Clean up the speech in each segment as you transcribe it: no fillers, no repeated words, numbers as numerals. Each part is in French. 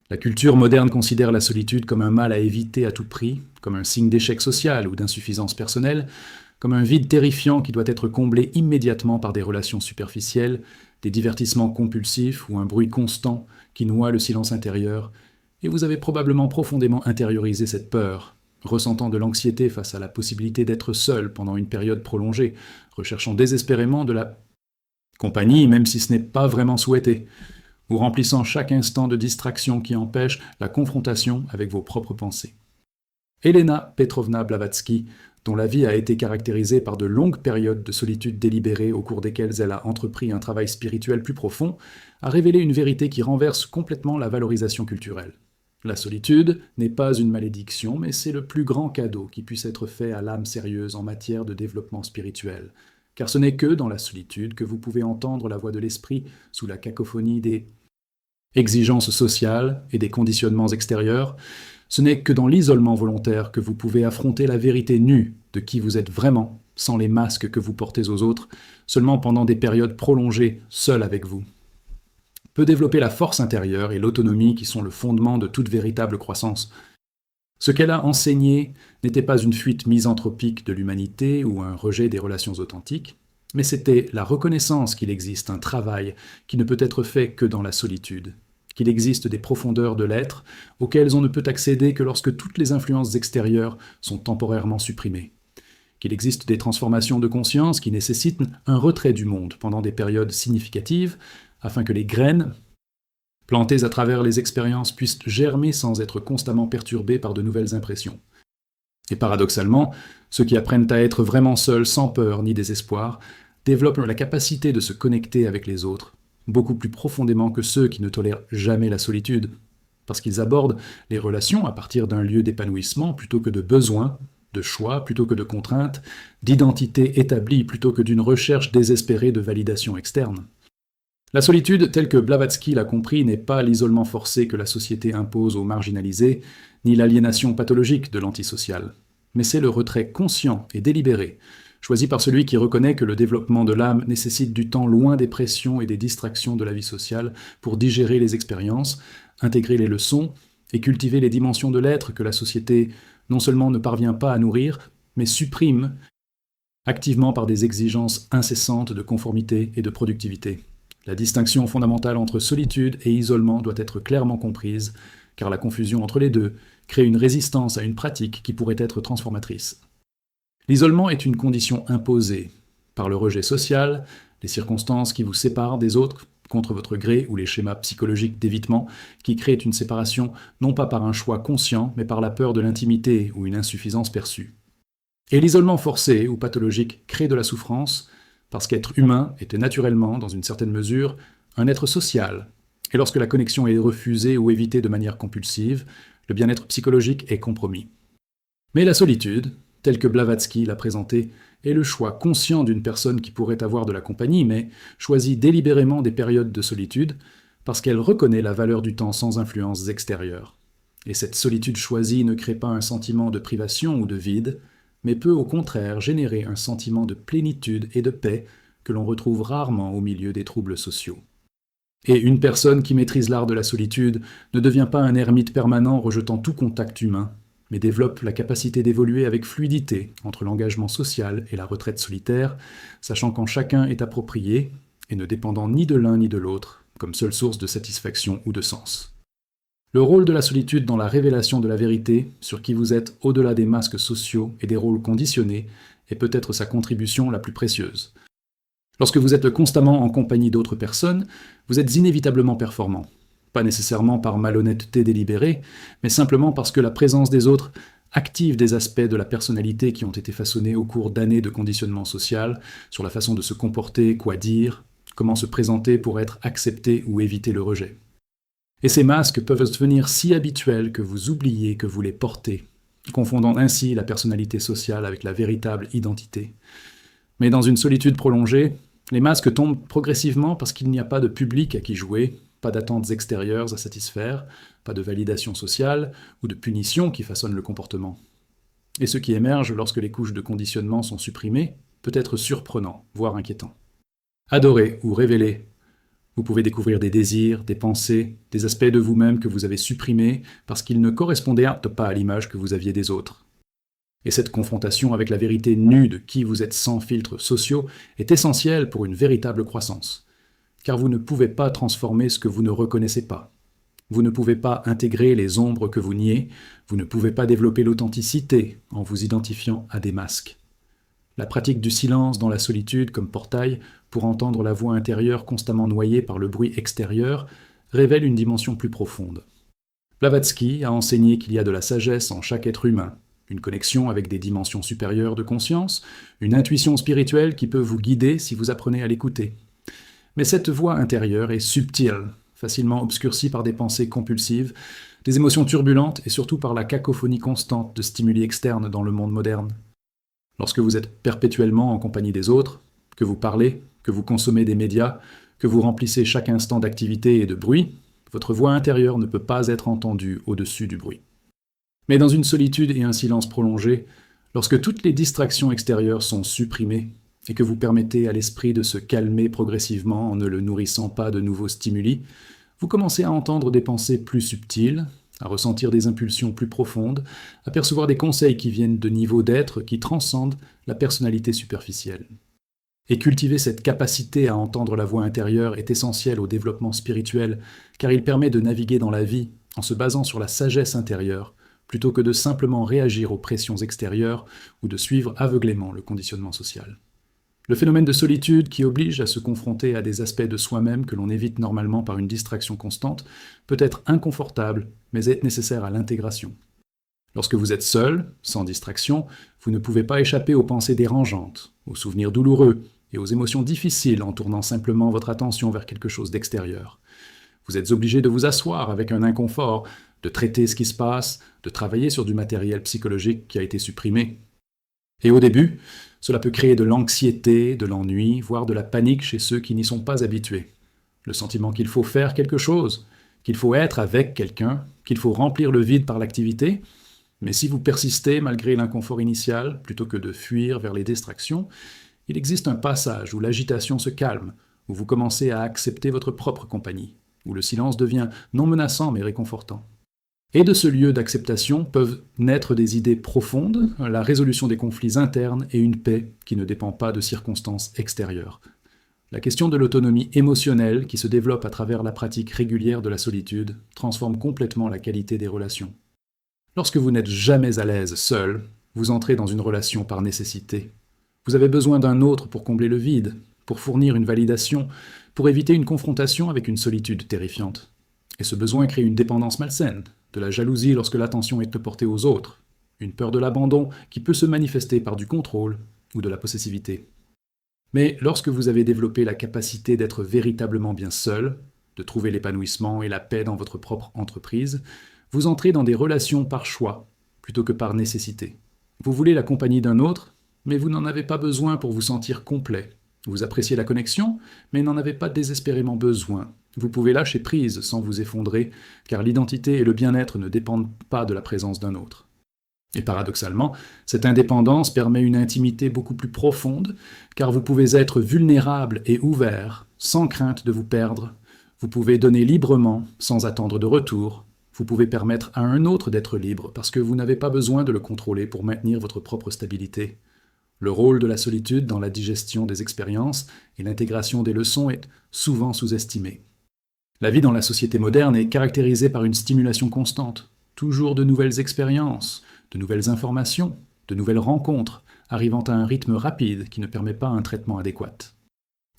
La culture moderne considère la solitude comme un mal à éviter à tout prix, comme un signe d'échec social ou d'insuffisance personnelle, comme un vide terrifiant qui doit être comblé immédiatement par des relations superficielles, des divertissements compulsifs ou un bruit constant qui noie le silence intérieur, et vous avez probablement profondément intériorisé cette peur, ressentant de l'anxiété face à la possibilité d'être seul pendant une période prolongée, recherchant désespérément de la compagnie même si ce n'est pas vraiment souhaité, ou remplissant chaque instant de distraction qui empêche la confrontation avec vos propres pensées. Elena Petrovna Blavatsky, dont la vie a été caractérisée par de longues périodes de solitude délibérée au cours desquelles elle a entrepris un travail spirituel plus profond, a révélé une vérité qui renverse complètement la valorisation culturelle. La solitude n'est pas une malédiction, mais c'est le plus grand cadeau qui puisse être fait à l'âme sérieuse en matière de développement spirituel. Car ce n'est que dans la solitude que vous pouvez entendre la voix de l'esprit sous la cacophonie des exigences sociales et des conditionnements extérieurs. Ce n'est que dans l'isolement volontaire que vous pouvez affronter la vérité nue de qui vous êtes vraiment, sans les masques que vous portez aux autres, seulement pendant des périodes prolongées, seul avec vous. Peut développer la force intérieure et l'autonomie qui sont le fondement de toute véritable croissance. Ce qu'elle a enseigné n'était pas une fuite misanthropique de l'humanité ou un rejet des relations authentiques, mais c'était la reconnaissance qu'il existe un travail qui ne peut être fait que dans la solitude, qu'il existe des profondeurs de l'être auxquelles on ne peut accéder que lorsque toutes les influences extérieures sont temporairement supprimées, qu'il existe des transformations de conscience qui nécessitent un retrait du monde pendant des périodes significatives, afin que les graines, plantées à travers les expériences, puissent germer sans être constamment perturbées par de nouvelles impressions. Et paradoxalement, ceux qui apprennent à être vraiment seuls sans peur ni désespoir développent la capacité de se connecter avec les autres, beaucoup plus profondément que ceux qui ne tolèrent jamais la solitude, parce qu'ils abordent les relations à partir d'un lieu d'épanouissement plutôt que de besoins, de choix plutôt que de contraintes, d'identité établie plutôt que d'une recherche désespérée de validation externe. La solitude, telle que Blavatsky l'a compris, n'est pas l'isolement forcé que la société impose aux marginalisés, ni l'aliénation pathologique de l'antisocial, mais c'est le retrait conscient et délibéré, choisi par celui qui reconnaît que le développement de l'âme nécessite du temps loin des pressions et des distractions de la vie sociale pour digérer les expériences, intégrer les leçons et cultiver les dimensions de l'être que la société non seulement ne parvient pas à nourrir, mais supprime activement par des exigences incessantes de conformité et de productivité. La distinction fondamentale entre solitude et isolement doit être clairement comprise, car la confusion entre les deux crée une résistance à une pratique qui pourrait être transformatrice. L'isolement est une condition imposée par le rejet social, les circonstances qui vous séparent des autres contre votre gré ou les schémas psychologiques d'évitement qui créent une séparation non pas par un choix conscient, mais par la peur de l'intimité ou une insuffisance perçue. Et l'isolement forcé ou pathologique crée de la souffrance, parce qu'être humain était naturellement, dans une certaine mesure, un être social. Et lorsque la connexion est refusée ou évitée de manière compulsive, le bien-être psychologique est compromis. Mais la solitude, telle que Blavatsky l'a présentée, est le choix conscient d'une personne qui pourrait avoir de la compagnie, mais choisit délibérément des périodes de solitude, parce qu'elle reconnaît la valeur du temps sans influences extérieures. Et cette solitude choisie ne crée pas un sentiment de privation ou de vide, mais peut au contraire générer un sentiment de plénitude et de paix que l'on retrouve rarement au milieu des troubles sociaux. Et une personne qui maîtrise l'art de la solitude ne devient pas un ermite permanent rejetant tout contact humain, mais développe la capacité d'évoluer avec fluidité entre l'engagement social et la retraite solitaire, sachant qu'en chacun est approprié et ne dépendant ni de l'un ni de l'autre, comme seule source de satisfaction ou de sens. Le rôle de la solitude dans la révélation de la vérité sur qui vous êtes au-delà des masques sociaux et des rôles conditionnés est peut-être sa contribution la plus précieuse. Lorsque vous êtes constamment en compagnie d'autres personnes, vous êtes inévitablement performant. Pas nécessairement par malhonnêteté délibérée, mais simplement parce que la présence des autres active des aspects de la personnalité qui ont été façonnés au cours d'années de conditionnement social, sur la façon de se comporter, quoi dire, comment se présenter pour être accepté ou éviter le rejet. Et ces masques peuvent devenir si habituels que vous oubliez que vous les portez, confondant ainsi la personnalité sociale avec la véritable identité. Mais dans une solitude prolongée, les masques tombent progressivement parce qu'il n'y a pas de public à qui jouer, pas d'attentes extérieures à satisfaire, pas de validation sociale ou de punition qui façonne le comportement. Et ce qui émerge lorsque les couches de conditionnement sont supprimées peut être surprenant, voire inquiétant. Adorer ou révéler Vous pouvez découvrir des désirs, des pensées, des aspects de vous-même que vous avez supprimés parce qu'ils ne correspondaient pas à l'image que vous aviez des autres. Et cette confrontation avec la vérité nue de qui vous êtes sans filtres sociaux est essentielle pour une véritable croissance. Car vous ne pouvez pas transformer ce que vous ne reconnaissez pas. Vous ne pouvez pas intégrer les ombres que vous niez, vous ne pouvez pas développer l'authenticité en vous identifiant à des masques. La pratique du silence dans la solitude comme portail pour entendre la voix intérieure constamment noyée par le bruit extérieur révèle une dimension plus profonde. Blavatsky a enseigné qu'il y a de la sagesse en chaque être humain, une connexion avec des dimensions supérieures de conscience, une intuition spirituelle qui peut vous guider si vous apprenez à l'écouter. Mais cette voix intérieure est subtile, facilement obscurcie par des pensées compulsives, des émotions turbulentes et surtout par la cacophonie constante de stimuli externes dans le monde moderne. Lorsque vous êtes perpétuellement en compagnie des autres, que vous parlez, que vous consommez des médias, que vous remplissez chaque instant d'activité et de bruit, votre voix intérieure ne peut pas être entendue au-dessus du bruit. Mais dans une solitude et un silence prolongé, lorsque toutes les distractions extérieures sont supprimées et que vous permettez à l'esprit de se calmer progressivement en ne le nourrissant pas de nouveaux stimuli, vous commencez à entendre des pensées plus subtiles, à ressentir des impulsions plus profondes, à percevoir des conseils qui viennent de niveaux d'être qui transcendent la personnalité superficielle. Et cultiver cette capacité à entendre la voix intérieure est essentiel au développement spirituel, car il permet de naviguer dans la vie en se basant sur la sagesse intérieure, plutôt que de simplement réagir aux pressions extérieures ou de suivre aveuglément le conditionnement social. Le phénomène de solitude qui oblige à se confronter à des aspects de soi-même que l'on évite normalement par une distraction constante peut être inconfortable, mais est nécessaire à l'intégration. Lorsque vous êtes seul, sans distraction, vous ne pouvez pas échapper aux pensées dérangeantes, aux souvenirs douloureux et aux émotions difficiles en tournant simplement votre attention vers quelque chose d'extérieur. Vous êtes obligé de vous asseoir avec un inconfort, de traiter ce qui se passe, de travailler sur du matériel psychologique qui a été supprimé. Et au début, cela peut créer de l'anxiété, de l'ennui, voire de la panique chez ceux qui n'y sont pas habitués. Le sentiment qu'il faut faire quelque chose, qu'il faut être avec quelqu'un, qu'il faut remplir le vide par l'activité. Mais si vous persistez malgré l'inconfort initial, plutôt que de fuir vers les distractions, il existe un passage où l'agitation se calme, où vous commencez à accepter votre propre compagnie, où le silence devient non menaçant mais réconfortant. Et de ce lieu d'acceptation peuvent naître des idées profondes, la résolution des conflits internes et une paix qui ne dépend pas de circonstances extérieures. La question de l'autonomie émotionnelle qui se développe à travers la pratique régulière de la solitude transforme complètement la qualité des relations. Lorsque vous n'êtes jamais à l'aise seul, vous entrez dans une relation par nécessité. Vous avez besoin d'un autre pour combler le vide, pour fournir une validation, pour éviter une confrontation avec une solitude terrifiante. Et ce besoin crée une dépendance malsaine, de la jalousie lorsque l'attention est portée aux autres, une peur de l'abandon qui peut se manifester par du contrôle ou de la possessivité. Mais lorsque vous avez développé la capacité d'être véritablement bien seul, de trouver l'épanouissement et la paix dans votre propre entreprise, vous entrez dans des relations par choix, plutôt que par nécessité. Vous voulez la compagnie d'un autre, mais vous n'en avez pas besoin pour vous sentir complet. Vous appréciez la connexion, mais n'en avez pas désespérément besoin. Vous pouvez lâcher prise sans vous effondrer, car l'identité et le bien-être ne dépendent pas de la présence d'un autre. Et paradoxalement, cette indépendance permet une intimité beaucoup plus profonde, car vous pouvez être vulnérable et ouvert, sans crainte de vous perdre. Vous pouvez donner librement, sans attendre de retour. Vous pouvez permettre à un autre d'être libre, parce que vous n'avez pas besoin de le contrôler pour maintenir votre propre stabilité. Le rôle de la solitude dans la digestion des expériences et l'intégration des leçons est souvent sous-estimé. La vie dans la société moderne est caractérisée par une stimulation constante, toujours de nouvelles expériences, de nouvelles informations, de nouvelles rencontres, arrivant à un rythme rapide qui ne permet pas un traitement adéquat.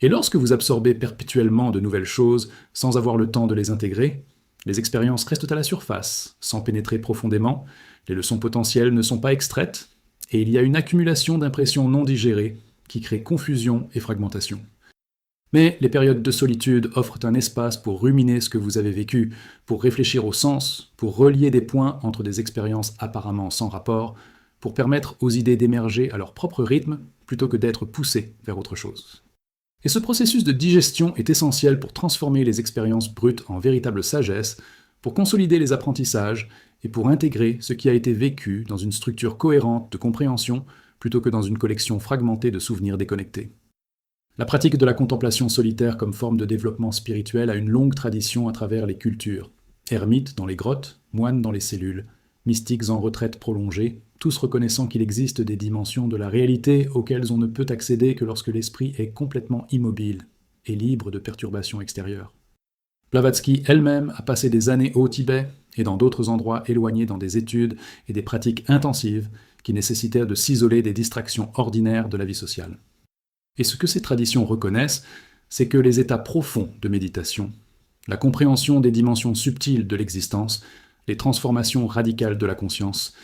Et lorsque vous absorbez perpétuellement de nouvelles choses sans avoir le temps de les intégrer, les expériences restent à la surface, sans pénétrer profondément, les leçons potentielles ne sont pas extraites, et il y a une accumulation d'impressions non digérées qui crée confusion et fragmentation. Mais les périodes de solitude offrent un espace pour ruminer ce que vous avez vécu, pour réfléchir au sens, pour relier des points entre des expériences apparemment sans rapport, pour permettre aux idées d'émerger à leur propre rythme plutôt que d'être poussées vers autre chose. Et ce processus de digestion est essentiel pour transformer les expériences brutes en véritable sagesse, pour consolider les apprentissages et pour intégrer ce qui a été vécu dans une structure cohérente de compréhension plutôt que dans une collection fragmentée de souvenirs déconnectés. La pratique de la contemplation solitaire comme forme de développement spirituel a une longue tradition à travers les cultures. Ermites dans les grottes, moines dans les cellules, mystiques en retraite prolongée, tous reconnaissant qu'il existe des dimensions de la réalité auxquelles on ne peut accéder que lorsque l'esprit est complètement immobile et libre de perturbations extérieures. Blavatsky elle-même a passé des années au Tibet et dans d'autres endroits éloignés dans des études et des pratiques intensives qui nécessitèrent de s'isoler des distractions ordinaires de la vie sociale. Et ce que ces traditions reconnaissent, c'est que les états profonds de méditation, la compréhension des dimensions subtiles de l'existence, les transformations radicales de la conscience,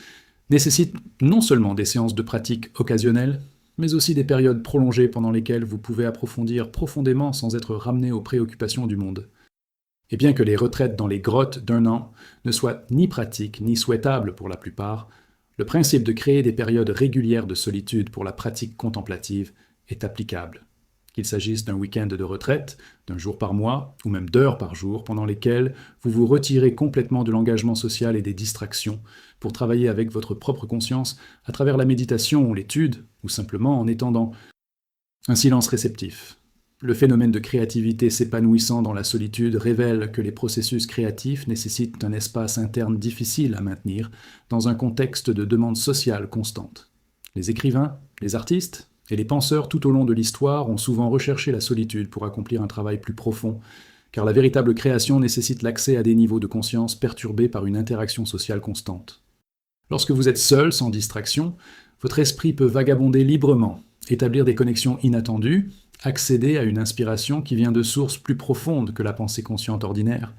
nécessitent non seulement des séances de pratique occasionnelles, mais aussi des périodes prolongées pendant lesquelles vous pouvez approfondir profondément sans être ramené aux préoccupations du monde. Et bien que les retraites dans les grottes d'1 an ne soient ni pratiques ni souhaitables pour la plupart, le principe de créer des périodes régulières de solitude pour la pratique contemplative est applicable. Qu'il s'agisse d'un week-end de retraite, d'un jour par mois, ou même d'heures par jour, pendant lesquelles vous vous retirez complètement de l'engagement social et des distractions pour travailler avec votre propre conscience à travers la méditation ou l'étude, ou simplement en étendant un silence réceptif. Le phénomène de créativité s'épanouissant dans la solitude révèle que les processus créatifs nécessitent un espace interne difficile à maintenir dans un contexte de demande sociale constante. Les écrivains, les artistes et les penseurs tout au long de l'histoire ont souvent recherché la solitude pour accomplir un travail plus profond, car la véritable création nécessite l'accès à des niveaux de conscience perturbés par une interaction sociale constante. Lorsque vous êtes seul, sans distraction, votre esprit peut vagabonder librement, établir des connexions inattendues, accéder à une inspiration qui vient de sources plus profondes que la pensée consciente ordinaire.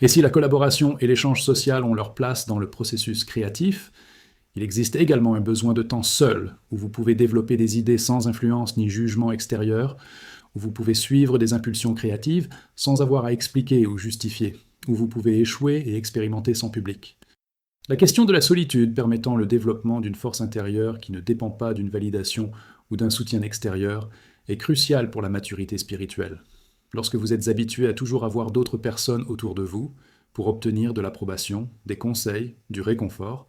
Et si la collaboration et l'échange social ont leur place dans le processus créatif, il existe également un besoin de temps seul, où vous pouvez développer des idées sans influence ni jugement extérieur, où vous pouvez suivre des impulsions créatives sans avoir à expliquer ou justifier, où vous pouvez échouer et expérimenter sans public. La question de la solitude permettant le développement d'une force intérieure qui ne dépend pas d'une validation ou d'un soutien extérieur est cruciale pour la maturité spirituelle. Lorsque vous êtes habitué à toujours avoir d'autres personnes autour de vous, pour obtenir de l'approbation, des conseils, du réconfort,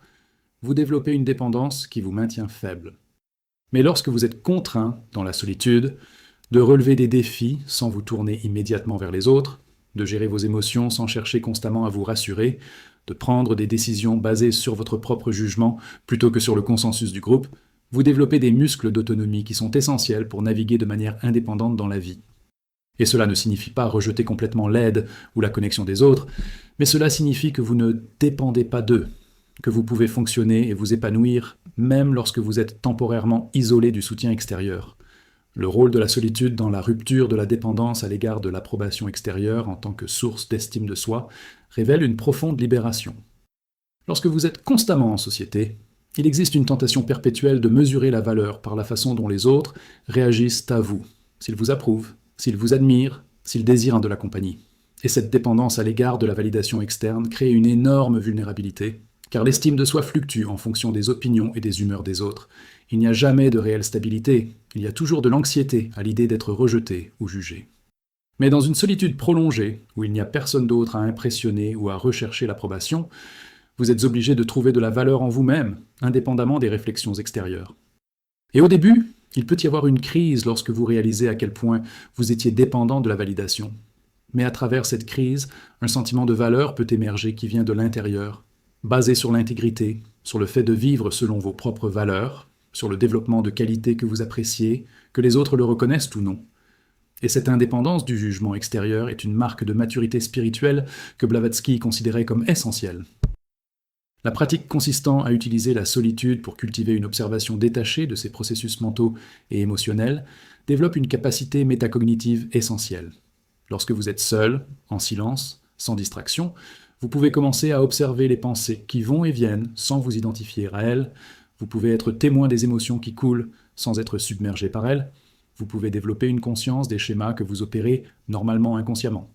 vous développez une dépendance qui vous maintient faible. Mais lorsque vous êtes contraint, dans la solitude, de relever des défis sans vous tourner immédiatement vers les autres, de gérer vos émotions sans chercher constamment à vous rassurer, de prendre des décisions basées sur votre propre jugement plutôt que sur le consensus du groupe, vous développez des muscles d'autonomie qui sont essentiels pour naviguer de manière indépendante dans la vie. Et cela ne signifie pas rejeter complètement l'aide ou la connexion des autres, mais cela signifie que vous ne dépendez pas d'eux, que vous pouvez fonctionner et vous épanouir même lorsque vous êtes temporairement isolé du soutien extérieur. Le rôle de la solitude dans la rupture de la dépendance à l'égard de l'approbation extérieure en tant que source d'estime de soi révèle une profonde libération. Lorsque vous êtes constamment en société, il existe une tentation perpétuelle de mesurer la valeur par la façon dont les autres réagissent à vous, s'ils vous approuvent, s'ils vous admirent, s'ils désirent de la compagnie. Et cette dépendance à l'égard de la validation externe crée une énorme vulnérabilité, car l'estime de soi fluctue en fonction des opinions et des humeurs des autres. Il n'y a jamais de réelle stabilité, il y a toujours de l'anxiété à l'idée d'être rejeté ou jugé. Mais dans une solitude prolongée, où il n'y a personne d'autre à impressionner ou à rechercher l'approbation, vous êtes obligé de trouver de la valeur en vous-même, indépendamment des réflexions extérieures. Et au début, il peut y avoir une crise lorsque vous réalisez à quel point vous étiez dépendant de la validation. Mais à travers cette crise, un sentiment de valeur peut émerger qui vient de l'intérieur, basé sur l'intégrité, sur le fait de vivre selon vos propres valeurs, sur le développement de qualités que vous appréciez, que les autres le reconnaissent ou non. Et cette indépendance du jugement extérieur est une marque de maturité spirituelle que Blavatsky considérait comme essentielle. La pratique consistant à utiliser la solitude pour cultiver une observation détachée de ses processus mentaux et émotionnels développe une capacité métacognitive essentielle. Lorsque vous êtes seul, en silence, sans distraction, vous pouvez commencer à observer les pensées qui vont et viennent sans vous identifier à elles. Vous pouvez être témoin des émotions qui coulent sans être submergé par elles. Vous pouvez développer une conscience des schémas que vous opérez normalement inconsciemment.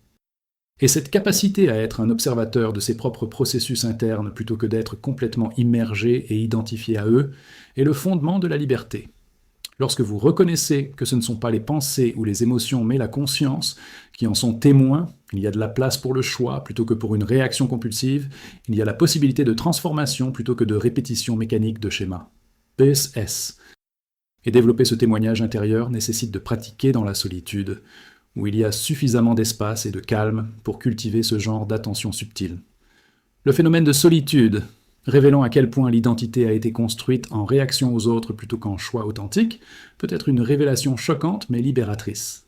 Et cette capacité à être un observateur de ses propres processus internes plutôt que d'être complètement immergé et identifié à eux est le fondement de la liberté. Lorsque vous reconnaissez que ce ne sont pas les pensées ou les émotions mais la conscience qui en sont témoins, il y a de la place pour le choix plutôt que pour une réaction compulsive, il y a la possibilité de transformation plutôt que de répétition mécanique de schémas. PSS. Et développer ce témoignage intérieur nécessite de pratiquer dans la solitude, où il y a suffisamment d'espace et de calme pour cultiver ce genre d'attention subtile. Le phénomène de solitude, révélant à quel point l'identité a été construite en réaction aux autres plutôt qu'en choix authentique, peut être une révélation choquante mais libératrice.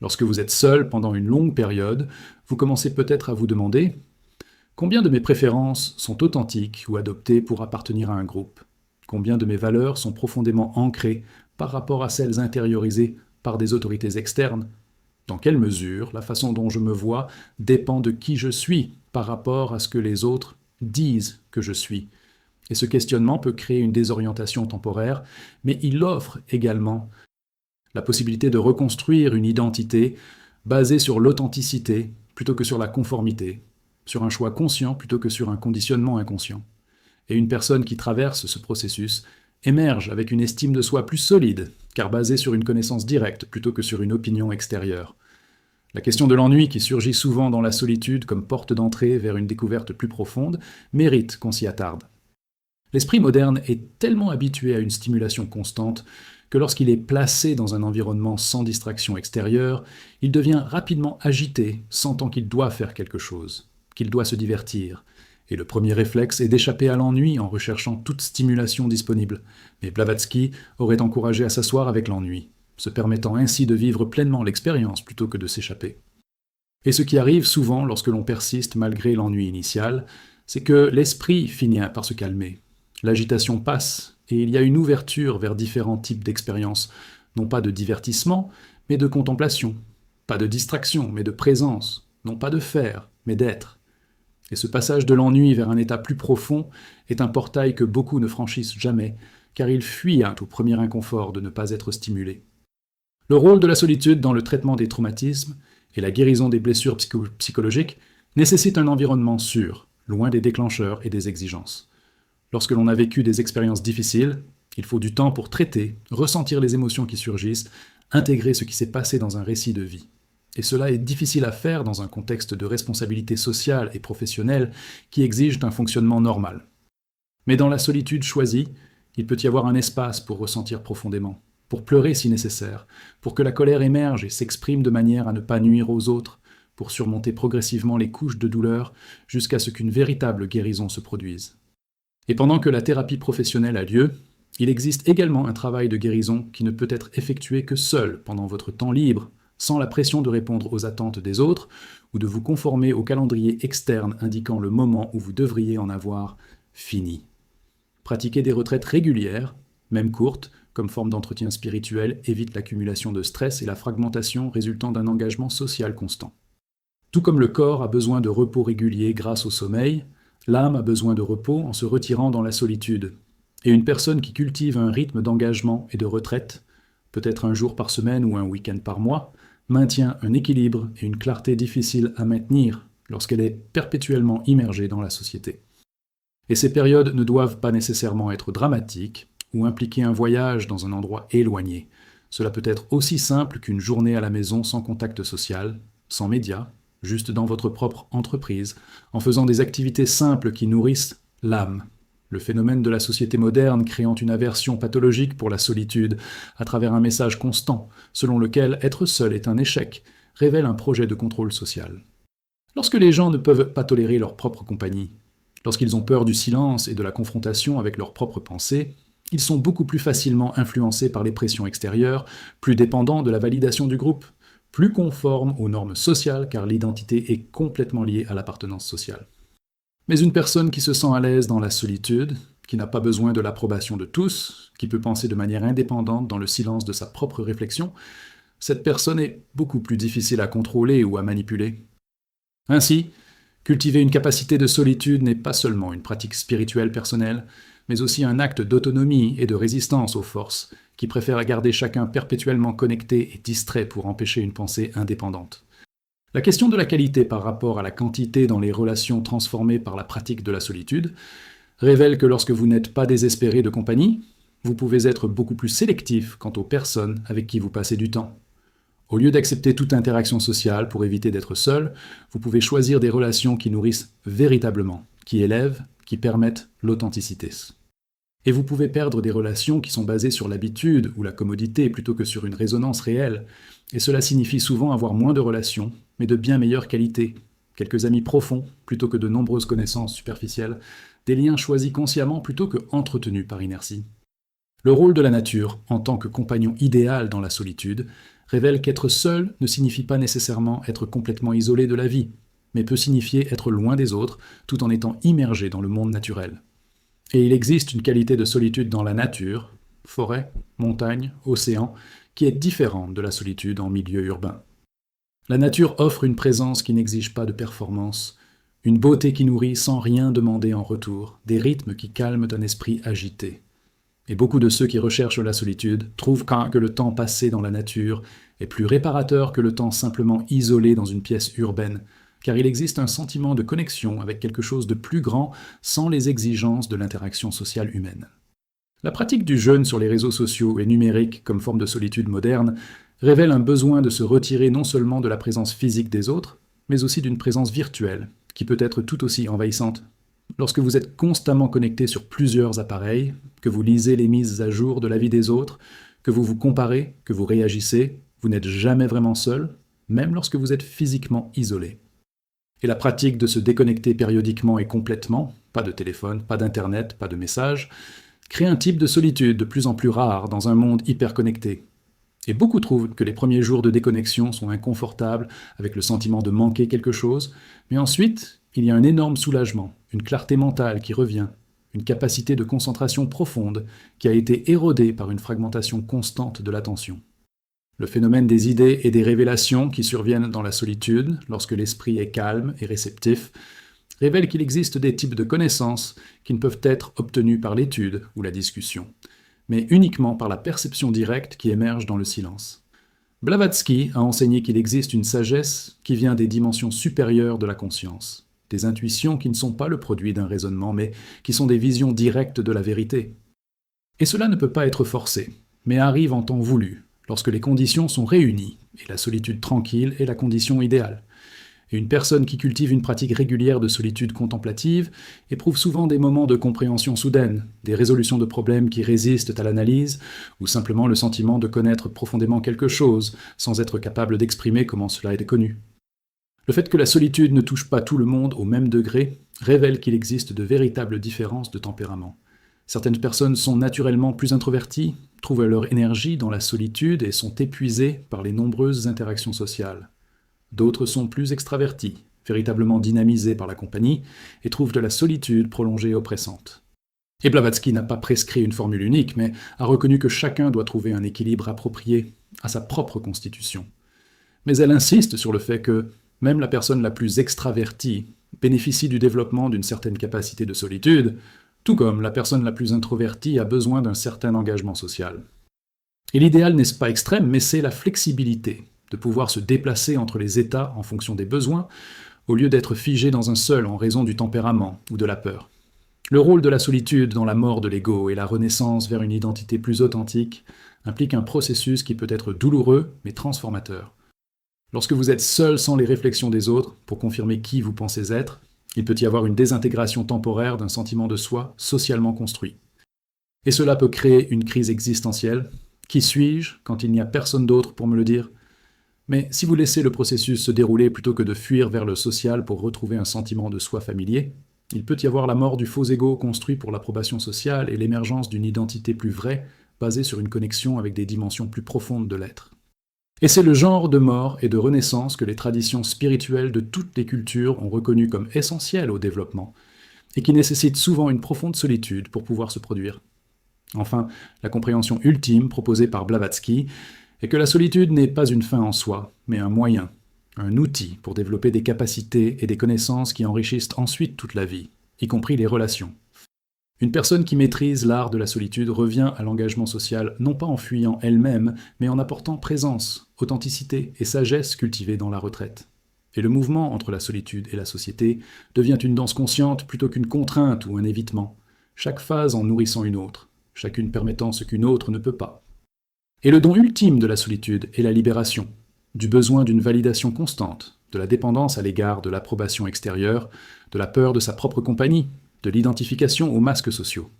Lorsque vous êtes seul pendant une longue période, vous commencez peut-être à vous demander « Combien de mes préférences sont authentiques ou adoptées pour appartenir à un groupe ? Combien de mes valeurs sont profondément ancrées par rapport à celles intériorisées par des autorités externes ? Dans quelle mesure la façon dont je me vois dépend de qui je suis par rapport à ce que les autres disent que je suis ?» Et ce questionnement peut créer une désorientation temporaire, mais il offre également la possibilité de reconstruire une identité basée sur l'authenticité plutôt que sur la conformité, sur un choix conscient plutôt que sur un conditionnement inconscient. Et une personne qui traverse ce processus émerge avec une estime de soi plus solide, car basée sur une connaissance directe plutôt que sur une opinion extérieure. La question de l'ennui, qui surgit souvent dans la solitude comme porte d'entrée vers une découverte plus profonde, mérite qu'on s'y attarde. L'esprit moderne est tellement habitué à une stimulation constante que lorsqu'il est placé dans un environnement sans distraction extérieure, il devient rapidement agité, sentant qu'il doit faire quelque chose, qu'il doit se divertir. Et le premier réflexe est d'échapper à l'ennui en recherchant toute stimulation disponible. Mais Blavatsky aurait encouragé à s'asseoir avec l'ennui, se permettant ainsi de vivre pleinement l'expérience plutôt que de s'échapper. Et ce qui arrive souvent lorsque l'on persiste malgré l'ennui initial, c'est que l'esprit finit par se calmer. L'agitation passe et il y a une ouverture vers différents types d'expériences, non pas de divertissement, mais de contemplation, pas de distraction, mais de présence, non pas de faire, mais d'être. Et ce passage de l'ennui vers un état plus profond est un portail que beaucoup ne franchissent jamais, car ils fuient un tout premier inconfort de ne pas être stimulés. Le rôle de la solitude dans le traitement des traumatismes et la guérison des blessures psychologiques nécessite un environnement sûr, loin des déclencheurs et des exigences. Lorsque l'on a vécu des expériences difficiles, il faut du temps pour traiter, ressentir les émotions qui surgissent, intégrer ce qui s'est passé dans un récit de vie. Et cela est difficile à faire dans un contexte de responsabilité sociale et professionnelle qui exige un fonctionnement normal. Mais dans la solitude choisie, il peut y avoir un espace pour ressentir profondément, pour pleurer si nécessaire, pour que la colère émerge et s'exprime de manière à ne pas nuire aux autres, pour surmonter progressivement les couches de douleur jusqu'à ce qu'une véritable guérison se produise. Et pendant que la thérapie professionnelle a lieu, il existe également un travail de guérison qui ne peut être effectué que seul pendant votre temps libre, sans la pression de répondre aux attentes des autres ou de vous conformer au calendrier externe indiquant le moment où vous devriez en avoir fini. Pratiquer des retraites régulières, même courtes, comme forme d'entretien spirituel, évite l'accumulation de stress et la fragmentation résultant d'un engagement social constant. Tout comme le corps a besoin de repos régulier grâce au sommeil, l'âme a besoin de repos en se retirant dans la solitude. Et une personne qui cultive un rythme d'engagement et de retraite, peut-être un jour par semaine ou un week-end par mois, maintient un équilibre et une clarté difficile à maintenir lorsqu'elle est perpétuellement immergée dans la société. Et ces périodes ne doivent pas nécessairement être dramatiques ou impliquer un voyage dans un endroit éloigné. Cela peut être aussi simple qu'une journée à la maison sans contact social, sans médias, juste dans votre propre entreprise, en faisant des activités simples qui nourrissent l'âme. Le phénomène de la société moderne créant une aversion pathologique pour la solitude, à travers un message constant, selon lequel être seul est un échec, révèle un projet de contrôle social. Lorsque les gens ne peuvent pas tolérer leur propre compagnie, lorsqu'ils ont peur du silence et de la confrontation avec leurs propres pensées, ils sont beaucoup plus facilement influencés par les pressions extérieures, plus dépendants de la validation du groupe, plus conformes aux normes sociales car l'identité est complètement liée à l'appartenance sociale. Mais une personne qui se sent à l'aise dans la solitude, qui n'a pas besoin de l'approbation de tous, qui peut penser de manière indépendante dans le silence de sa propre réflexion, cette personne est beaucoup plus difficile à contrôler ou à manipuler. Ainsi, cultiver une capacité de solitude n'est pas seulement une pratique spirituelle personnelle, mais aussi un acte d'autonomie et de résistance aux forces, qui préfèrent garder chacun perpétuellement connecté et distrait pour empêcher une pensée indépendante. La question de la qualité par rapport à la quantité dans les relations transformées par la pratique de la solitude révèle que lorsque vous n'êtes pas désespéré de compagnie, vous pouvez être beaucoup plus sélectif quant aux personnes avec qui vous passez du temps. Au lieu d'accepter toute interaction sociale pour éviter d'être seul, vous pouvez choisir des relations qui nourrissent véritablement, qui élèvent, qui permettent l'authenticité. Et vous pouvez perdre des relations qui sont basées sur l'habitude ou la commodité plutôt que sur une résonance réelle, et cela signifie souvent avoir moins de relations, mais de bien meilleure qualité. Quelques amis profonds plutôt que de nombreuses connaissances superficielles, des liens choisis consciemment plutôt que entretenus par inertie. Le rôle de la nature, en tant que compagnon idéal dans la solitude, révèle qu'être seul ne signifie pas nécessairement être complètement isolé de la vie, mais peut signifier être loin des autres tout en étant immergé dans le monde naturel. Et il existe une qualité de solitude dans la nature, forêt, montagne, océan, qui est différente de la solitude en milieu urbain. La nature offre une présence qui n'exige pas de performance, une beauté qui nourrit sans rien demander en retour, des rythmes qui calment un esprit agité. Et beaucoup de ceux qui recherchent la solitude trouvent que le temps passé dans la nature est plus réparateur que le temps simplement isolé dans une pièce urbaine, car il existe un sentiment de connexion avec quelque chose de plus grand sans les exigences de l'interaction sociale humaine. La pratique du jeûne sur les réseaux sociaux et numériques comme forme de solitude moderne révèle un besoin de se retirer non seulement de la présence physique des autres, mais aussi d'une présence virtuelle, qui peut être tout aussi envahissante. Lorsque vous êtes constamment connecté sur plusieurs appareils, que vous lisez les mises à jour de la vie des autres, que vous vous comparez, que vous réagissez, vous n'êtes jamais vraiment seul, même lorsque vous êtes physiquement isolé. Et la pratique de se déconnecter périodiquement et complètement, pas de téléphone, pas d'internet, pas de messages, crée un type de solitude de plus en plus rare dans un monde hyper connecté. Et beaucoup trouvent que les premiers jours de déconnexion sont inconfortables, avec le sentiment de manquer quelque chose, mais ensuite, il y a un énorme soulagement, une clarté mentale qui revient, une capacité de concentration profonde qui a été érodée par une fragmentation constante de l'attention. Le phénomène des idées et des révélations qui surviennent dans la solitude, lorsque l'esprit est calme et réceptif, révèle qu'il existe des types de connaissances qui ne peuvent être obtenues par l'étude ou la discussion, mais uniquement par la perception directe qui émerge dans le silence. Blavatsky a enseigné qu'il existe une sagesse qui vient des dimensions supérieures de la conscience, des intuitions qui ne sont pas le produit d'un raisonnement, mais qui sont des visions directes de la vérité. Et cela ne peut pas être forcé, mais arrive en temps voulu, lorsque les conditions sont réunies, et la solitude tranquille est la condition idéale. Et une personne qui cultive une pratique régulière de solitude contemplative éprouve souvent des moments de compréhension soudaine, des résolutions de problèmes qui résistent à l'analyse, ou simplement le sentiment de connaître profondément quelque chose, sans être capable d'exprimer comment cela est connu. Le fait que la solitude ne touche pas tout le monde au même degré révèle qu'il existe de véritables différences de tempérament. Certaines personnes sont naturellement plus introverties, trouvent leur énergie dans la solitude et sont épuisées par les nombreuses interactions sociales. D'autres sont plus extravertis, véritablement dynamisés par la compagnie, et trouvent de la solitude prolongée et oppressante. Et Blavatsky n'a pas prescrit une formule unique, mais a reconnu que chacun doit trouver un équilibre approprié à sa propre constitution. Mais elle insiste sur le fait que même la personne la plus extravertie bénéficie du développement d'une certaine capacité de solitude, tout comme la personne la plus introvertie a besoin d'un certain engagement social. Et l'idéal n'est pas extrême, mais c'est la flexibilité, de pouvoir se déplacer entre les états en fonction des besoins, au lieu d'être figé dans un seul en raison du tempérament ou de la peur. Le rôle de la solitude dans la mort de l'ego et la renaissance vers une identité plus authentique implique un processus qui peut être douloureux mais transformateur. Lorsque vous êtes seul sans les réflexions des autres pour confirmer qui vous pensez être, il peut y avoir une désintégration temporaire d'un sentiment de soi socialement construit. Et cela peut créer une crise existentielle. Qui suis-je quand il n'y a personne d'autre pour me le dire ? Mais si vous laissez le processus se dérouler plutôt que de fuir vers le social pour retrouver un sentiment de soi familier, il peut y avoir la mort du faux ego construit pour l'approbation sociale et l'émergence d'une identité plus vraie, basée sur une connexion avec des dimensions plus profondes de l'être. Et c'est le genre de mort et de renaissance que les traditions spirituelles de toutes les cultures ont reconnu comme essentiel au développement, et qui nécessite souvent une profonde solitude pour pouvoir se produire. Enfin, la compréhension ultime proposée par Blavatsky est que la solitude n'est pas une fin en soi, mais un moyen, un outil pour développer des capacités et des connaissances qui enrichissent ensuite toute la vie, y compris les relations. Une personne qui maîtrise l'art de la solitude revient à l'engagement social non pas en fuyant elle-même, mais en apportant présence, authenticité et sagesse cultivée dans la retraite. Et le mouvement entre la solitude et la société devient une danse consciente plutôt qu'une contrainte ou un évitement, chaque phase en nourrissant une autre, chacune permettant ce qu'une autre ne peut pas. Et le don ultime de la solitude est la libération, du besoin d'une validation constante, de la dépendance à l'égard de l'approbation extérieure, de la peur de sa propre compagnie, de l'identification aux masques sociaux.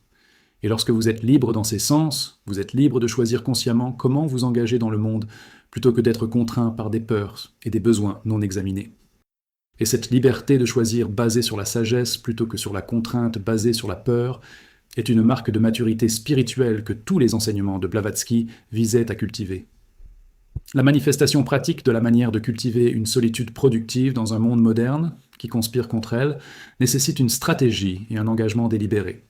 Et lorsque vous êtes libre dans ces sens, vous êtes libre de choisir consciemment comment vous engager dans le monde, plutôt que d'être contraint par des peurs et des besoins non examinés. Et cette liberté de choisir basée sur la sagesse plutôt que sur la contrainte basée sur la peur est une marque de maturité spirituelle que tous les enseignements de Blavatsky visaient à cultiver. La manifestation pratique de la manière de cultiver une solitude productive dans un monde moderne, qui conspire contre elle, nécessite une stratégie et un engagement délibéré.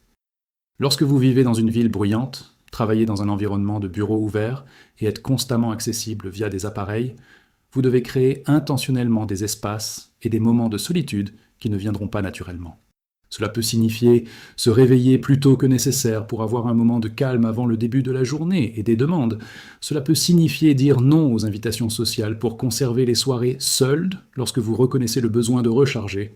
Lorsque vous vivez dans une ville bruyante, travaillez dans un environnement de bureaux ouverts et êtes constamment accessible via des appareils, vous devez créer intentionnellement des espaces et des moments de solitude qui ne viendront pas naturellement. Cela peut signifier se réveiller plus tôt que nécessaire pour avoir un moment de calme avant le début de la journée et des demandes. Cela peut signifier dire non aux invitations sociales pour conserver les soirées seules lorsque vous reconnaissez le besoin de recharger.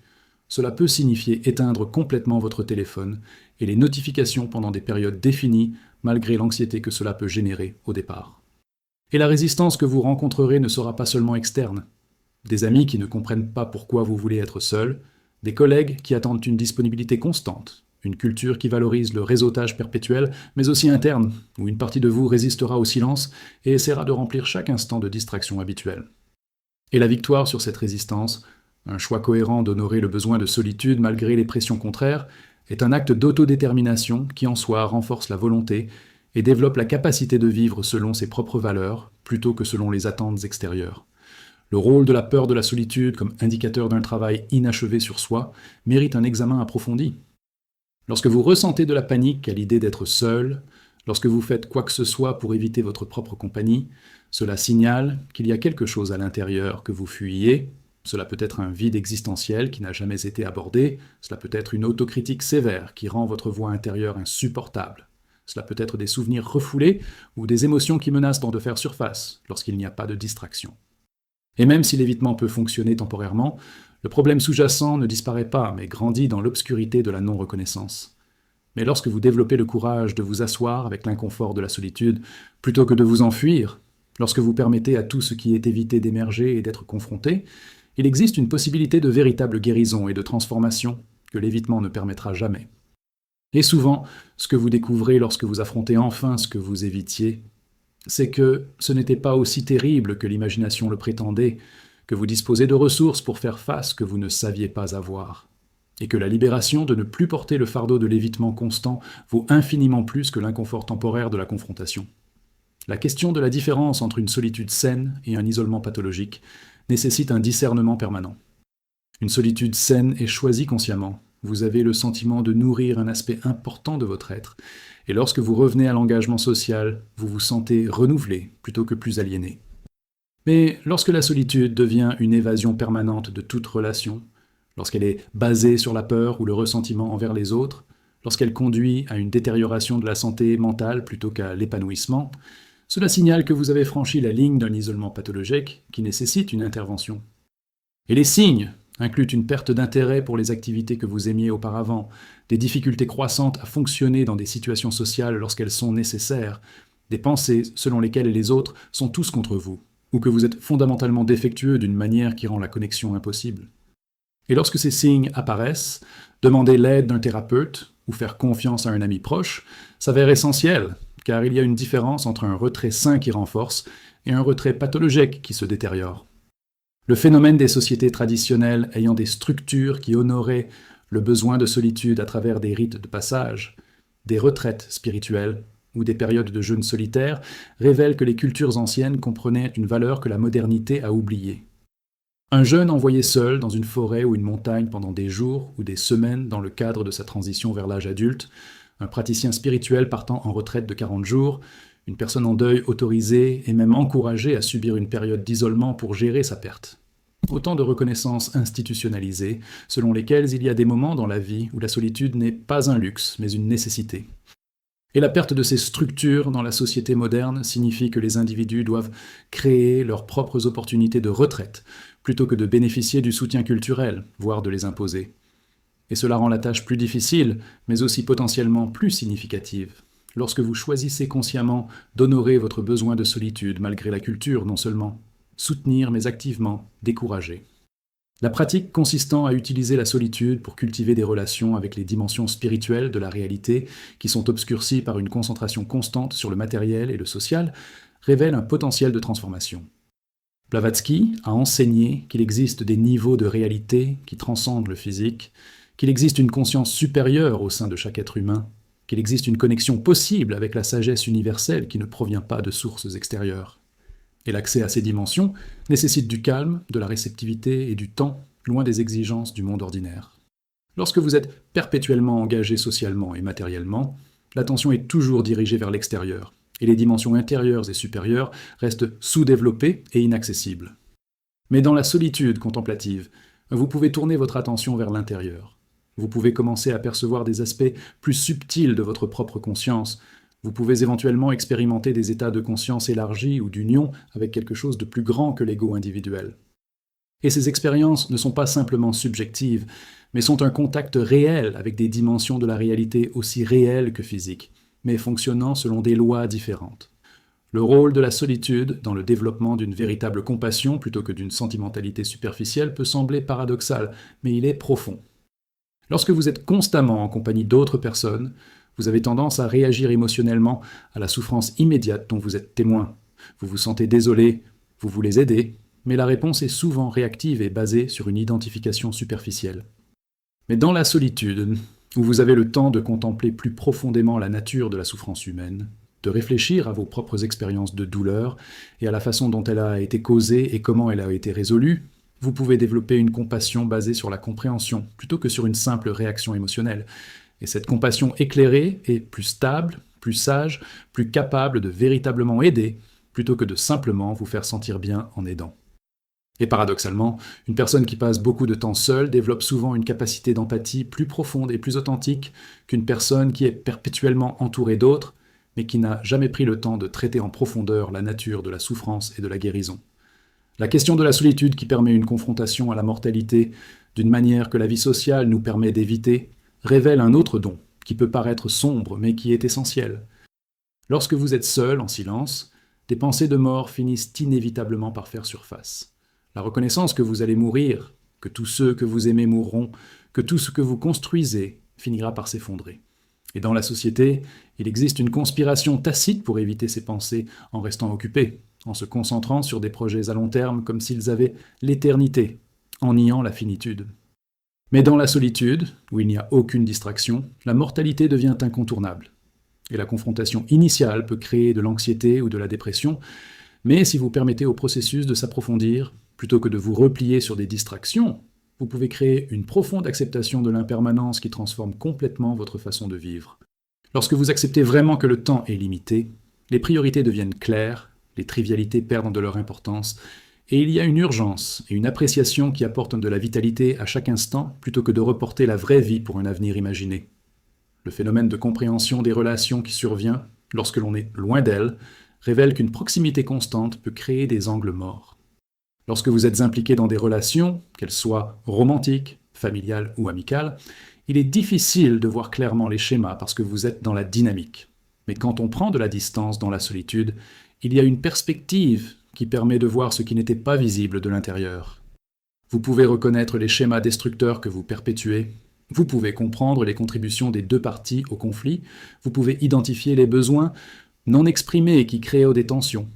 Cela peut signifier éteindre complètement votre téléphone et les notifications pendant des périodes définies, malgré l'anxiété que cela peut générer au départ. Et la résistance que vous rencontrerez ne sera pas seulement externe. Des amis qui ne comprennent pas pourquoi vous voulez être seul, des collègues qui attendent une disponibilité constante, une culture qui valorise le réseautage perpétuel, mais aussi interne, où une partie de vous résistera au silence et essaiera de remplir chaque instant de distraction habituelle. Et la victoire sur cette résistance, un choix cohérent d'honorer le besoin de solitude malgré les pressions contraires, est un acte d'autodétermination qui en soi renforce la volonté et développe la capacité de vivre selon ses propres valeurs plutôt que selon les attentes extérieures. Le rôle de la peur de la solitude comme indicateur d'un travail inachevé sur soi mérite un examen approfondi. Lorsque vous ressentez de la panique à l'idée d'être seul, lorsque vous faites quoi que ce soit pour éviter votre propre compagnie, cela signale qu'il y a quelque chose à l'intérieur que vous fuyez. Cela peut être un vide existentiel qui n'a jamais été abordé, cela peut être une autocritique sévère qui rend votre voix intérieure insupportable. Cela peut être des souvenirs refoulés ou des émotions qui menacent d'en faire surface lorsqu'il n'y a pas de distraction. Et même si l'évitement peut fonctionner temporairement, le problème sous-jacent ne disparaît pas, mais grandit dans l'obscurité de la non-reconnaissance. Mais lorsque vous développez le courage de vous asseoir avec l'inconfort de la solitude, plutôt que de vous enfuir, lorsque vous permettez à tout ce qui est évité d'émerger et d'être confronté, il existe une possibilité de véritable guérison et de transformation que l'évitement ne permettra jamais. Et souvent, ce que vous découvrez lorsque vous affrontez enfin ce que vous évitiez, c'est que ce n'était pas aussi terrible que l'imagination le prétendait, que vous disposez de ressources pour faire face que vous ne saviez pas avoir, et que la libération de ne plus porter le fardeau de l'évitement constant vaut infiniment plus que l'inconfort temporaire de la confrontation. La question de la différence entre une solitude saine et un isolement pathologique nécessite un discernement permanent. Une solitude saine est choisie consciemment. Vous avez le sentiment de nourrir un aspect important de votre être, et lorsque vous revenez à l'engagement social, vous vous sentez renouvelé plutôt que plus aliéné. Mais lorsque la solitude devient une évasion permanente de toute relation, lorsqu'elle est basée sur la peur ou le ressentiment envers les autres, lorsqu'elle conduit à une détérioration de la santé mentale plutôt qu'à l'épanouissement, cela signale que vous avez franchi la ligne d'un isolement pathologique qui nécessite une intervention. Et les signes incluent une perte d'intérêt pour les activités que vous aimiez auparavant, des difficultés croissantes à fonctionner dans des situations sociales lorsqu'elles sont nécessaires, des pensées selon lesquelles les autres sont tous contre vous, ou que vous êtes fondamentalement défectueux d'une manière qui rend la connexion impossible. Et lorsque ces signes apparaissent, demander l'aide d'un thérapeute ou faire confiance à un ami proche s'avère essentiel, car il y a une différence entre un retrait sain qui renforce et un retrait pathologique qui se détériore. Le phénomène des sociétés traditionnelles ayant des structures qui honoraient le besoin de solitude à travers des rites de passage, des retraites spirituelles ou des périodes de jeûne solitaire révèle que les cultures anciennes comprenaient une valeur que la modernité a oubliée. Un jeune envoyé seul dans une forêt ou une montagne pendant des jours ou des semaines dans le cadre de sa transition vers l'âge adulte, un praticien spirituel partant en retraite de 40 jours, une personne en deuil autorisée et même encouragée à subir une période d'isolement pour gérer sa perte. Autant de reconnaissances institutionnalisées, selon lesquelles il y a des moments dans la vie où la solitude n'est pas un luxe, mais une nécessité. Et la perte de ces structures dans la société moderne signifie que les individus doivent créer leurs propres opportunités de retraite, plutôt que de bénéficier du soutien culturel, voire de les imposer. Et cela rend la tâche plus difficile, mais aussi potentiellement plus significative. Lorsque vous choisissez consciemment d'honorer votre besoin de solitude malgré la culture non seulement, soutenir mais activement décourager. La pratique consistant à utiliser la solitude pour cultiver des relations avec les dimensions spirituelles de la réalité qui sont obscurcies par une concentration constante sur le matériel et le social révèle un potentiel de transformation. Blavatsky a enseigné qu'il existe des niveaux de réalité qui transcendent le physique, qu'il existe une conscience supérieure au sein de chaque être humain, qu'il existe une connexion possible avec la sagesse universelle qui ne provient pas de sources extérieures. Et l'accès à ces dimensions nécessite du calme, de la réceptivité et du temps, loin des exigences du monde ordinaire. Lorsque vous êtes perpétuellement engagé socialement et matériellement, l'attention est toujours dirigée vers l'extérieur, et les dimensions intérieures et supérieures restent sous-développées et inaccessibles. Mais dans la solitude contemplative, vous pouvez tourner votre attention vers l'intérieur. Vous pouvez commencer à percevoir des aspects plus subtils de votre propre conscience. Vous pouvez éventuellement expérimenter des états de conscience élargis ou d'union avec quelque chose de plus grand que l'ego individuel. Et ces expériences ne sont pas simplement subjectives, mais sont un contact réel avec des dimensions de la réalité aussi réelles que physiques, mais fonctionnant selon des lois différentes. Le rôle de la solitude dans le développement d'une véritable compassion plutôt que d'une sentimentalité superficielle peut sembler paradoxal, mais il est profond. Lorsque vous êtes constamment en compagnie d'autres personnes, vous avez tendance à réagir émotionnellement à la souffrance immédiate dont vous êtes témoin. Vous vous sentez désolé, vous voulez aider, mais la réponse est souvent réactive et basée sur une identification superficielle. Mais dans la solitude, où vous avez le temps de contempler plus profondément la nature de la souffrance humaine, de réfléchir à vos propres expériences de douleur et à la façon dont elle a été causée et comment elle a été résolue, vous pouvez développer une compassion basée sur la compréhension plutôt que sur une simple réaction émotionnelle. Et cette compassion éclairée est plus stable, plus sage, plus capable de véritablement aider, plutôt que de simplement vous faire sentir bien en aidant. Et paradoxalement, une personne qui passe beaucoup de temps seule développe souvent une capacité d'empathie plus profonde et plus authentique qu'une personne qui est perpétuellement entourée d'autres, mais qui n'a jamais pris le temps de traiter en profondeur la nature de la souffrance et de la guérison. La question de la solitude qui permet une confrontation à la mortalité d'une manière que la vie sociale nous permet d'éviter révèle un autre don, qui peut paraître sombre, mais qui est essentiel. Lorsque vous êtes seul, en silence, des pensées de mort finissent inévitablement par faire surface. La reconnaissance que vous allez mourir, que tous ceux que vous aimez mourront, que tout ce que vous construisez finira par s'effondrer. Et dans la société, il existe une conspiration tacite pour éviter ces pensées en restant occupé, en se concentrant sur des projets à long terme comme s'ils avaient l'éternité, en niant la finitude. Mais dans la solitude, où il n'y a aucune distraction, la mortalité devient incontournable. Et la confrontation initiale peut créer de l'anxiété ou de la dépression, mais si vous permettez au processus de s'approfondir, plutôt que de vous replier sur des distractions, vous pouvez créer une profonde acceptation de l'impermanence qui transforme complètement votre façon de vivre. Lorsque vous acceptez vraiment que le temps est limité, les priorités deviennent claires, les trivialités perdent de leur importance, et il y a une urgence et une appréciation qui apportent de la vitalité à chaque instant plutôt que de reporter la vraie vie pour un avenir imaginé. Le phénomène de compréhension des relations qui survient lorsque l'on est loin d'elles révèle qu'une proximité constante peut créer des angles morts. Lorsque vous êtes impliqué dans des relations, qu'elles soient romantiques, familiales ou amicales, il est difficile de voir clairement les schémas parce que vous êtes dans la dynamique. Mais quand on prend de la distance dans la solitude, il y a une perspective qui permet de voir ce qui n'était pas visible de l'intérieur. Vous pouvez reconnaître les schémas destructeurs que vous perpétuez, vous pouvez comprendre les contributions des deux parties au conflit, vous pouvez identifier les besoins non exprimés qui créent des tensions.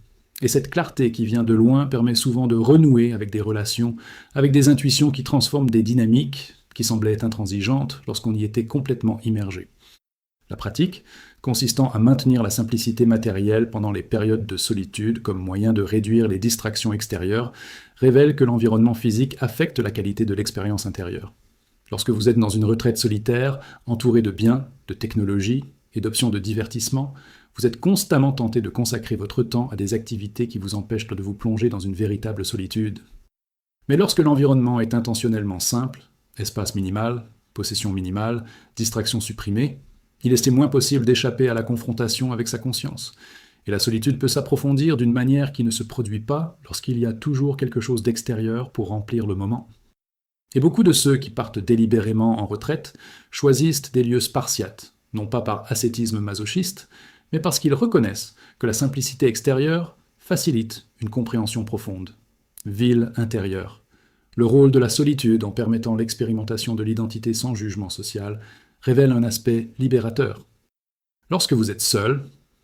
Et cette clarté qui vient de loin permet souvent de renouer avec des relations, avec des intuitions qui transforment des dynamiques qui semblaient intransigeantes lorsqu'on y était complètement immergé. La pratique, consistant à maintenir la simplicité matérielle pendant les périodes de solitude comme moyen de réduire les distractions extérieures, révèle que l'environnement physique affecte la qualité de l'expérience intérieure. Lorsque vous êtes dans une retraite solitaire, entouré de biens, de technologies et d'options de divertissement, vous êtes constamment tenté de consacrer votre temps à des activités qui vous empêchent de vous plonger dans une véritable solitude. Mais lorsque l'environnement est intentionnellement simple, espace minimal, possession minimale, distraction supprimée, il est moins possible d'échapper à la confrontation avec sa conscience. Et la solitude peut s'approfondir d'une manière qui ne se produit pas lorsqu'il y a toujours quelque chose d'extérieur pour remplir le moment. Et beaucoup de ceux qui partent délibérément en retraite choisissent des lieux spartiates, non pas par ascétisme masochiste, mais parce qu'ils reconnaissent que la simplicité extérieure facilite une compréhension profonde. Ville intérieure. Le rôle de la solitude, en permettant l'expérimentation de l'identité sans jugement social, révèle un aspect libérateur. Lorsque vous êtes seul,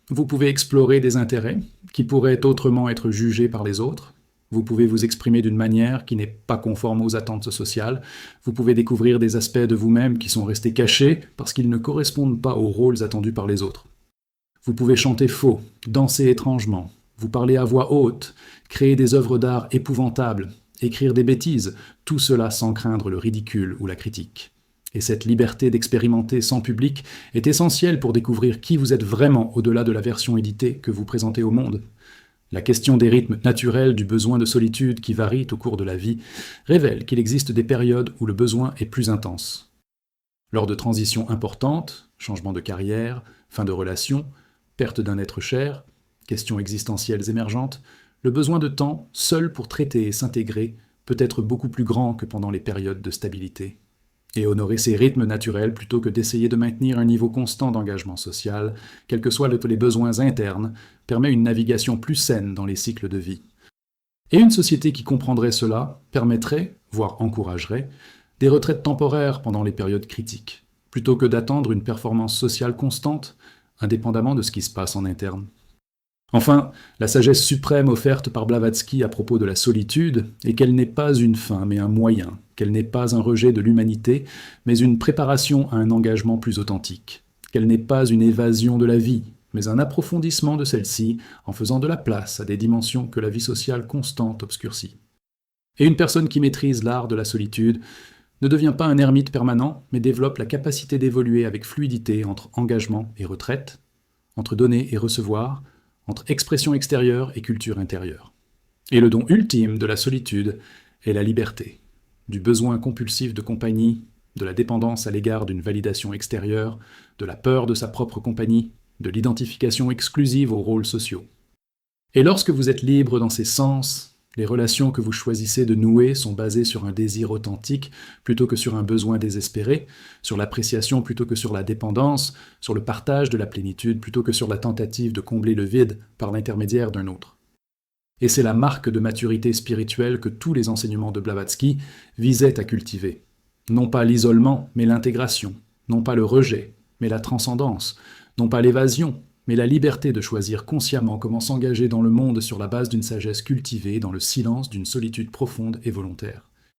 vous pouvez explorer des intérêts qui pourraient autrement être jugés par les autres. Vous pouvez vous exprimer d'une manière qui n'est pas conforme aux attentes sociales. Vous pouvez découvrir des aspects de vous-même qui sont restés cachés parce qu'ils ne correspondent pas aux rôles attendus par les autres. Vous pouvez chanter faux, danser étrangement, vous parler à voix haute, créer des œuvres d'art épouvantables, écrire des bêtises, tout cela sans craindre le ridicule ou la critique. Et cette liberté d'expérimenter sans public est essentielle pour découvrir qui vous êtes vraiment au-delà de la version éditée que vous présentez au monde. La question des rythmes naturels du besoin de solitude qui varient au cours de la vie révèle qu'il existe des périodes où le besoin est plus intense. Lors de transitions importantes, changement de carrière, fin de relation, perte d'un être cher, questions existentielles émergentes, le besoin de temps, seul pour traiter et s'intégrer, peut être beaucoup plus grand que pendant les périodes de stabilité. Et honorer ces rythmes naturels plutôt que d'essayer de maintenir un niveau constant d'engagement social, quels que soient les besoins internes, permet une navigation plus saine dans les cycles de vie. Et une société qui comprendrait cela permettrait, voire encouragerait, des retraites temporaires pendant les périodes critiques, plutôt que d'attendre une performance sociale constante, indépendamment de ce qui se passe en interne. Enfin, la sagesse suprême offerte par Blavatsky à propos de la solitude est qu'elle n'est pas une fin mais un moyen, qu'elle n'est pas un rejet de l'humanité, mais une préparation à un engagement plus authentique, qu'elle n'est pas une évasion de la vie, mais un approfondissement de celle-ci en faisant de la place à des dimensions que la vie sociale constante obscurcit. Et une personne qui maîtrise l'art de la solitude ne devient pas un ermite permanent, mais développe la capacité d'évoluer avec fluidité entre engagement et retraite, entre donner et recevoir, entre expression extérieure et culture intérieure. Et le don ultime de la solitude est la liberté, du besoin compulsif de compagnie, de la dépendance à l'égard d'une validation extérieure, de la peur de sa propre compagnie, de l'identification exclusive aux rôles sociaux. Et lorsque vous êtes libre dans ces sens, les relations que vous choisissez de nouer sont basées sur un désir authentique plutôt que sur un besoin désespéré, sur l'appréciation plutôt que sur la dépendance, sur le partage de la plénitude plutôt que sur la tentative de combler le vide par l'intermédiaire d'un autre. Et c'est la marque de maturité spirituelle que tous les enseignements de Blavatsky visaient à cultiver. Non pas l'isolement, mais l'intégration, non pas le rejet, mais la transcendance, non pas l'évasion, mais la liberté de choisir consciemment comment s'engager dans le monde sur la base d'une sagesse cultivée dans le silence d'une solitude profonde et volontaire.